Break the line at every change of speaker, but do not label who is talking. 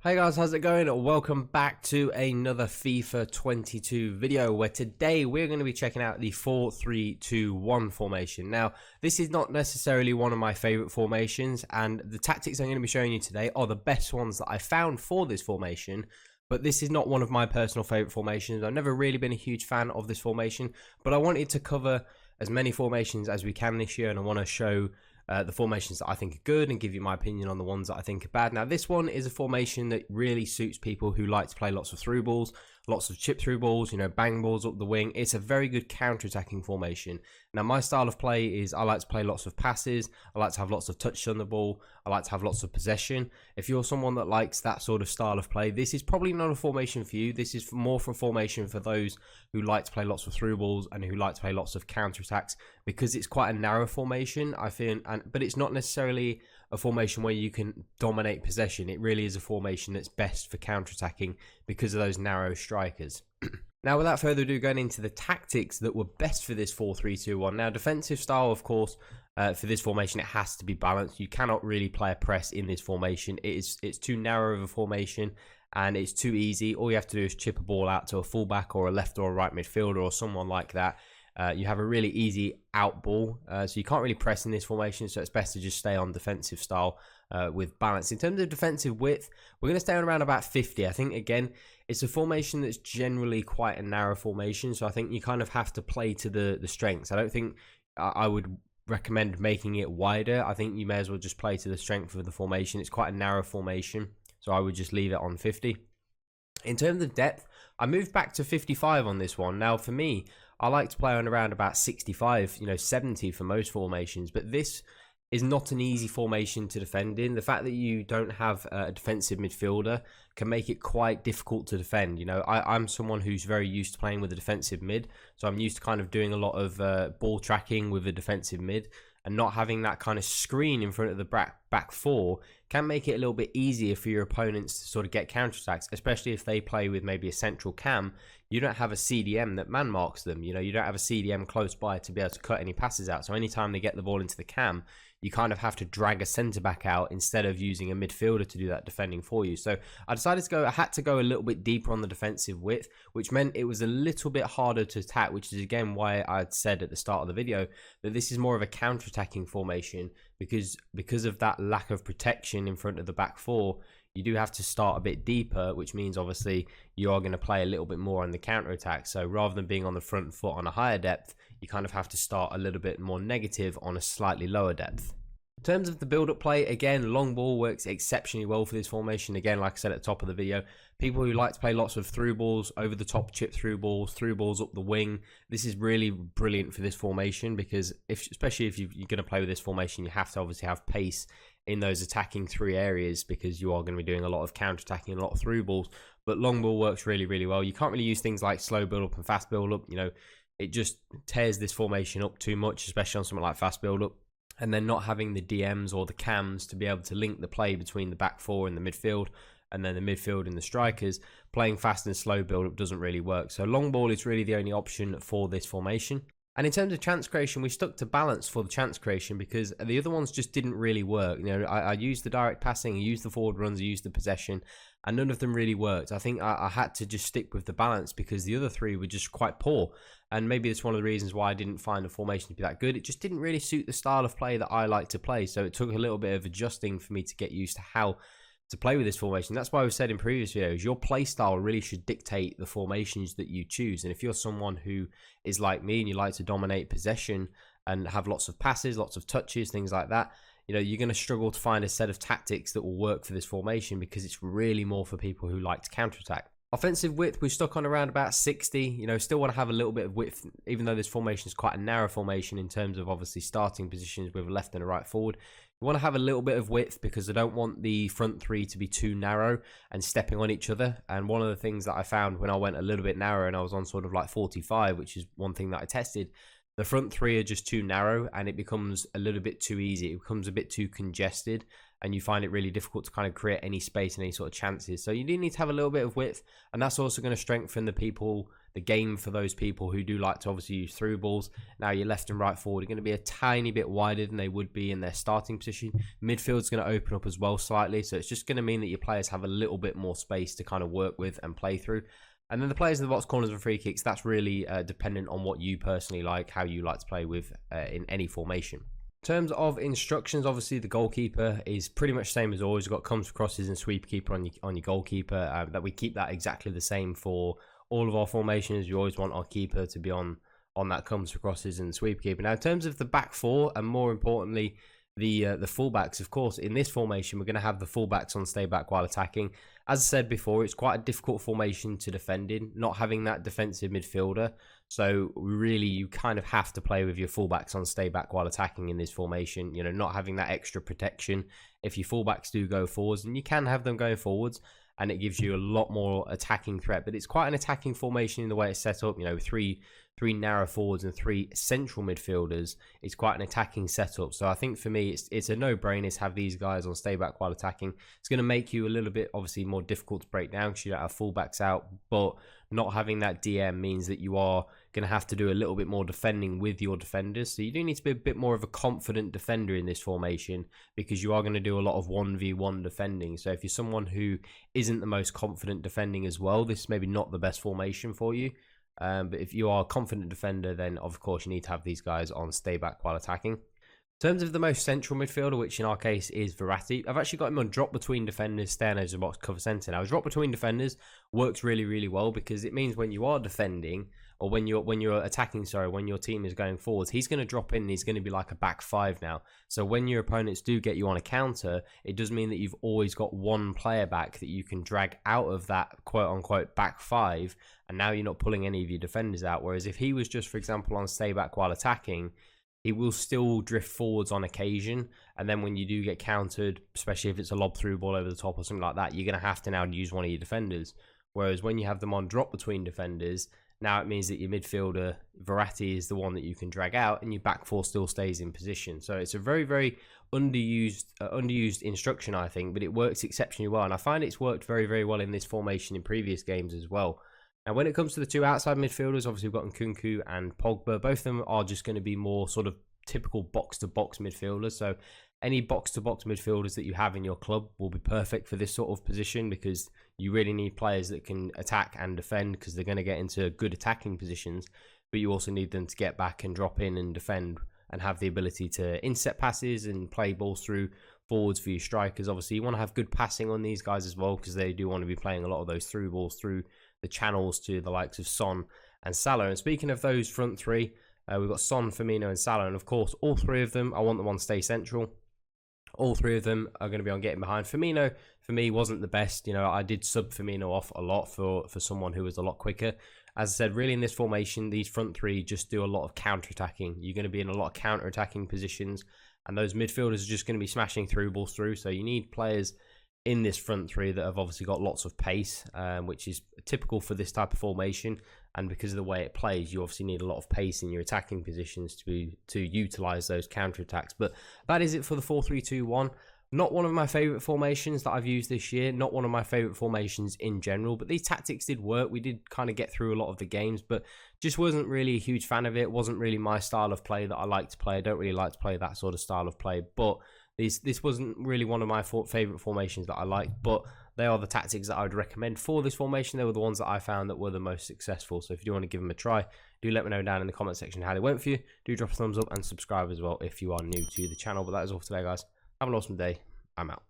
Hey guys, how's it going? Welcome back to another FIFA 22 video where today we're going to be checking out the 4-3-2-1 formation. Now, this is not necessarily one of my favorite formations, and the tactics I'm going to be showing you today are the best ones that I found for this formation, but this is not one of my personal favorite formations. I've never really been a huge fan of this formation, but I wanted to cover as many formations as we can this year, and I want to show the formations that I think are good and give you my opinion on the ones that I think are bad. Now, this one is a formation that really suits people who like to play lots of through balls, lots of chip through balls, you know, bang balls up the wing. It's a very good counter-attacking formation. Now, my style of play is I like to play lots of passes. I like to have lots of touch on the ball. I like to have lots of possession. If you're someone that likes that sort of style of play, this is probably not a formation for you. This is more for a formation for those who like to play lots of through balls and who like to play lots of counter-attacks, because it's quite a narrow formation, I feel, but it's not necessarily a formation where you can dominate possession. It really is a formation that's best for counter-attacking because of those narrow strikers. Now, without further ado, going into the tactics that were best for this 4-3-2-1. Now, defensive style, of course, for this formation, it has to be balanced. You cannot really play a press in this formation. It's too narrow of a formation, and it's too easy. All you have to do is chip a ball out to a fullback or a left or a right midfielder or someone like that. You have a really easy out ball, so you can't really press in this formation, so it's best to just stay on defensive style with balance. In terms of defensive width, we're going to stay on around about 50. I think, again, it's a formation that's generally quite a narrow formation, so I think you kind of have to play to the strengths. I don't think I would recommend making it wider. I think you may as well just play to the strength of the formation. It's quite a narrow formation, so I would just leave it on 50. In terms of depth, I moved back to 55 on this one. Now, for me, I like to play on around about 65, 70 for most formations, but this is not an easy formation to defend in. The fact that you don't have a defensive midfielder can make it quite difficult to defend. I'm someone who's very used to playing with a defensive mid, so I'm used to kind of doing a lot of ball tracking with a defensive mid, and not having that kind of screen in front of the back four can make it a little bit easier for your opponents to sort of get counterattacks, especially if they play with maybe a central cam. You don't have a CDM that man marks them. You don't have a CDM close by to be able to cut any passes out. So anytime they get the ball into the cam, you kind of have to drag a centre back out instead of using a midfielder to do that defending for you. So I decided I had to go a little bit deeper on the defensive width, which meant it was a little bit harder to attack, which is again why I'd said at the start of the video that this is more of a counter-attacking formation, because of that lack of protection in front of the back four. You do have to start a bit deeper, which means obviously you are going to play a little bit more on the counter-attack. So rather than being on the front foot on a higher depth, you kind of have to start a little bit more negative on a slightly lower depth. In terms of the build-up play, again, long ball works exceptionally well for this formation. Again, like I said at the top of the video, people who like to play lots of through balls, over the top chip through balls up the wing, this is really brilliant for this formation, because especially if you're going to play with this formation, you have to obviously have pace in those attacking three areas, because you are going to be doing a lot of counter-attacking and a lot of through balls. But long ball works really, really well. You can't really use things like slow build-up and fast build-up. It just tears this formation up too much, especially on something like fast build-up. And then not having the DMs or the cams to be able to link the play between the back four and the midfield, and then the midfield and the strikers, playing fast and slow build-up doesn't really work. So long ball is really the only option for this formation. And in terms of chance creation, we stuck to balance for the chance creation because the other ones just didn't really work. I used the direct passing, I used the forward runs, I used the possession, and none of them really worked. I think I had to just stick with the balance because the other three were just quite poor. And maybe it's one of the reasons why I didn't find the formation to be that good. It just didn't really suit the style of play that I like to play. So it took a little bit of adjusting for me to get used to how to play with this formation. That's why we've said in previous videos, your play style really should dictate the formations that you choose. And if you're someone who is like me and you like to dominate possession and have lots of passes, lots of touches, things like that, you're going to struggle to find a set of tactics that will work for this formation, because it's really more for people who like to counterattack. Offensive width, we're stuck on around about 60. Still want to have a little bit of width, even though this formation is quite a narrow formation in terms of obviously starting positions with a left and a right forward. You want to have a little bit of width because I don't want the front three to be too narrow and stepping on each other. And one of the things that I found when I went a little bit narrow and I was on sort of like 45, which is one thing that I tested, the front three are just too narrow and it becomes a little bit too easy. It becomes a bit too congested and you find it really difficult to kind of create any space and any sort of chances. So you do need to have a little bit of width, and that's also going to strengthen the people the game for those people who do like to obviously use through balls. Now your left and right forward are going to be a tiny bit wider than they would be in their starting position. Midfield's going to open up as well slightly, so it's just going to mean that your players have a little bit more space to kind of work with and play through. And then the players in the box, corners and free kicks, that's really dependent on what you personally like, how you like to play with in any formation. In terms of instructions, obviously the goalkeeper is pretty much same as always. You've got comes, crosses and sweep keeper on your goalkeeper. That we keep that exactly the same for all of our formations. You always want our keeper to be on that comes, crosses and sweep keeper. Now in terms of the back four, and more importantly the fullbacks, of course in this formation we're going to have the fullbacks on stay back while attacking. As I said before, it's quite a difficult formation to defend in, not having that defensive midfielder. So really you kind of have to play with your fullbacks on stay back while attacking in this formation, you know, not having that extra protection if your fullbacks do go forwards, and you can have them going forwards and it gives you a lot more attacking threat. But it's quite an attacking formation in the way it's set up, you know, three narrow forwards and 3 central midfielders. It's quite an attacking setup. So I think for me it's a no-brainer to have these guys on stay back while attacking. It's going to make you a little bit obviously more difficult to break down because you don't have fullbacks out, but not having that DM means that you are going to have to do a little bit more defending with your defenders. So you do need to be a bit more of a confident defender in this formation, because you are going to do a lot of 1v1 defending. So if you're someone who isn't the most confident defending as well, this is maybe not the best formation for you. But if you are a confident defender, then of course you need to have these guys on stay back while attacking. In terms of the most central midfielder, which in our case is Verratti, I've actually got him on drop between defenders, stay on edge of the box, cover centre. Now, drop between defenders works really, really well, because it means when you are defending, or when you're attacking, sorry, when your team is going forwards, he's going to drop in and he's going to be like a back 5 now. So when your opponents do get you on a counter, it does mean that you've always got one player back that you can drag out of that quote-unquote back 5, and now you're not pulling any of your defenders out. Whereas if he was just, for example, on stay back while attacking, he will still drift forwards on occasion, and then when you do get countered, especially if it's a lob through ball over the top or something like that, you're going to have to now use one of your defenders. Whereas when you have them on drop between defenders, now it means that your midfielder, Verratti, is the one that you can drag out, and your back 4 still stays in position. So it's a very, very underused instruction, I think, but it works exceptionally well, and I find it's worked very, very well in this formation in previous games as well. Now, when it comes to the 2 outside midfielders, obviously we've got Nkunku and Pogba. Both of them are just going to be more sort of typical box-to-box midfielders. So any box-to-box midfielders that you have in your club will be perfect for this sort of position, because you really need players that can attack and defend, because they're going to get into good attacking positions, but you also need them to get back and drop in and defend and have the ability to intercept passes and play balls through forwards for your strikers. Obviously, you want to have good passing on these guys as well, because they do want to be playing a lot of those through balls through the channels to the likes of Son and Salah. And speaking of those front 3, we've got Son, Firmino and Salah, and of course all 3 of them, I want them on stay central. All 3 of them are going to be on getting behind. Firmino, for me, wasn't the best. You know, I did sub Firmino off a lot for someone who was a lot quicker. As I said, really in this formation, these front 3 just do a lot of counter-attacking. You're going to be in a lot of counter-attacking positions, and those midfielders are just going to be smashing through balls through. So you need players in this front 3 that have obviously got lots of pace, which is typical for this type of formation. And because of the way it plays, you obviously need a lot of pace in your attacking positions to utilize those counter-attacks. But that is it for the 4-3-2-1. Not one of my favorite formations that I've used this year. Not one of my favorite formations in general. But these tactics did work. We did kind of get through a lot of the games, but just wasn't really a huge fan of it. Wasn't really my style of play that I like to play. I don't really like to play that sort of style of play. But this wasn't really one of my favorite formations that I liked, but they are the tactics that I would recommend for this formation. They were the ones that I found that were the most successful. So if you do want to give them a try, do let me know down in the comment section how they went for you. Do drop a thumbs up and subscribe as well if you are new to the channel. But that is all for today, guys. Have an awesome day. I'm out.